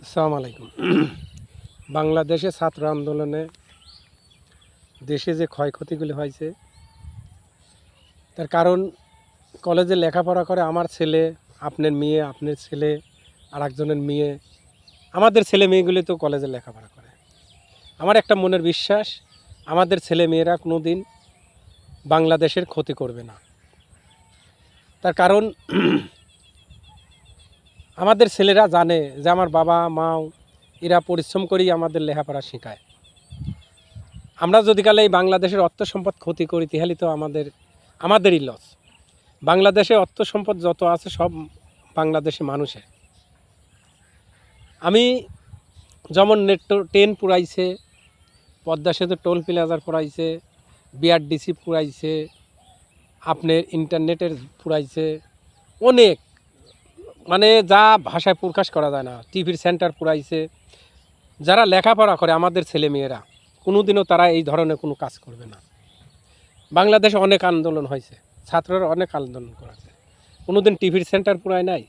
আসসালামু আলাইকুম। বাংলাদেশে ছাত্র আন্দোলনে দেশে যে ক্ষয়ক্ষতিগুলি হয়েছে তার কারণ কলেজে লেখাপড়া করে আমার ছেলে, আপনার মেয়ে, আপনার ছেলে, আর একজনের মেয়ে, আমাদের ছেলে মেয়েগুলি তো কলেজে লেখাপড়া করে। আমার একটা মনের বিশ্বাস, আমাদের ছেলে মেয়েরা কোনো দিন বাংলাদেশের ক্ষতি করবে না। তার কারণ আমাদের ছেলেরা জানে যে আমার বাবা মাও এরা পরিশ্রম করেই আমাদের লেখাপড়া শেখায়। আমরা যদি কালে এই বাংলাদেশের অর্থ সম্পদ ক্ষতি করি তাহলে তো আমাদেরই লস। বাংলাদেশে অর্থ সম্পদ যত আছে সব বাংলাদেশে মানুষের। আমি যেমন ট্রেন পুরাইছে, পদ্মা সেতু টোল প্লাজার পুরাইছে, বিআরডিসি পুরাইছে, আপনার ইন্টারনেটের পুরাইছে, অনেক মানে যা ভাষায় প্রকাশ করা যায় না, টিভির সেন্টার পুরাইছে। যারা লেখাপড়া করে আমাদের ছেলেমেয়েরা কোনোদিনও তারা এই ধরনের কোনো কাজ করবে না। বাংলাদেশে অনেক আন্দোলন হয়েছে, ছাত্ররা অনেক আন্দোলন করেছে, কোনোদিন টিভির সেন্টার পুরায় নাই,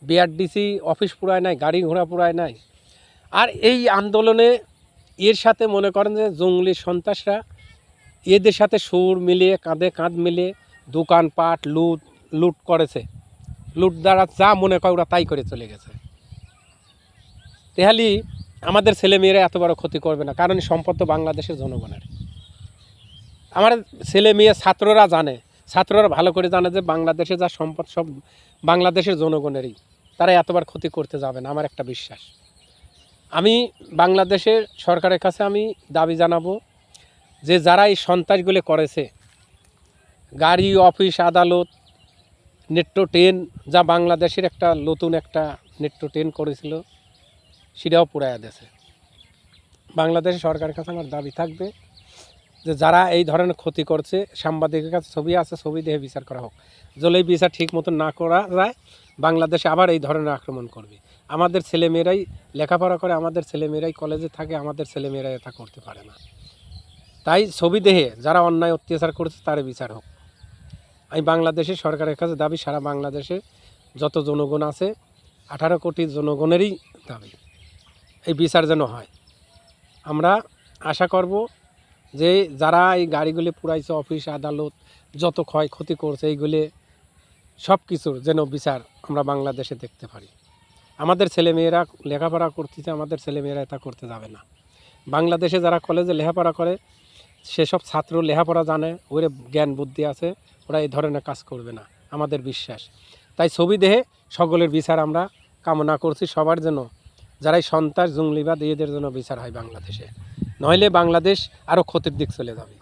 বিআরডিসি অফিস পুরায় নাই, গাড়ি ঘোড়া পুরায় নাই। আর এই আন্দোলনে এর সাথে মনে করেন যে জঙ্গলি সন্ত্রাসরা এদের সাথে সুর মিলিয়ে কাঁধে কাঁধ মিলিয়ে দোকানপাট লুট করেছে। লুট দ্বারা যা মনে করে ওরা তাই করে চলে গেছে। তেহালি আমাদের ছেলেমেয়েরা এত বড় ক্ষতি করবে না, কারণ সম্পদ তো বাংলাদেশের জনগণের। আমার ছেলে মেয়ে ছাত্ররা জানে, ছাত্ররা ভালো করে জানে যে বাংলাদেশে যা সম্পদ সব বাংলাদেশের জনগণেরই। তারা এতবার ক্ষতি করতে যাবে না, আমার একটা বিশ্বাস। আমি বাংলাদেশের সরকারের কাছে আমি দাবি জানাবো যে যারা এই সন্ত্রাসগুলো করেছে, গাড়ি, অফিস, আদালত, মেট্রো ট্রেন, যা বাংলাদেশের একটা নতুন একটা মেট্রো ট্রেন করেছিল সেটাও পুরাইয়া দিয়েছে। বাংলাদেশের সরকারের কাছে আমার দাবি থাকবে যে যারা এই ধরনের ক্ষতি করছে, সাংবাদিকের কাছে ছবি আছে, ছবি দেখে বিচার করা হোক। যদি এই বিচার ঠিক মতো না করা যায়, বাংলাদেশে আবার এই ধরনের আক্রমণ করবে। আমাদের ছেলেমেয়েরাই লেখাপড়া করে, আমাদের ছেলেমেয়েরাই কলেজে থাকে, আমাদের ছেলেমেয়েরাই এটা করতে পারে না। তাই ছবি দেখে যারা অন্যায় অত্যাচার করছে তার বিচার হোক। আমি বাংলাদেশের সরকারের কাছে দাবি, সারা বাংলাদেশে যত জনগণ আছে 18 কোটি জনগণেরই দাবি এই বিচার যেন হয়। আমরা আশা করব যে যারা এই গাড়িগুলি পুরাইছে, অফিস আদালত যত ক্ষয়ক্ষতি করছে, এইগুলি সব কিছুর যেন বিচার আমরা বাংলাদেশে দেখতে পারি। আমাদের ছেলেমেয়েরা লেখাপড়া করতেছে, আমাদের ছেলেমেয়েরা এটা করতে যাবে না। বাংলাদেশে যারা কলেজে লেখাপড়া করে সেসব ছাত্র লেখাপড়া জানে, ওরে জ্ঞান বুদ্ধি আছে, ওরা এই ধরনের কাজ করবে না, আমাদের বিশ্বাস। তাই ছবি দেখে সকলের বিচার আমরা কামনা করছি, সবার জন্য, যারা এই সন্ত্রাস জঙ্গলিবাদ এদের জন্য বিচার হয় বাংলাদেশে। নইলে বাংলাদেশ আরও ক্ষতির দিক চলে যাবে।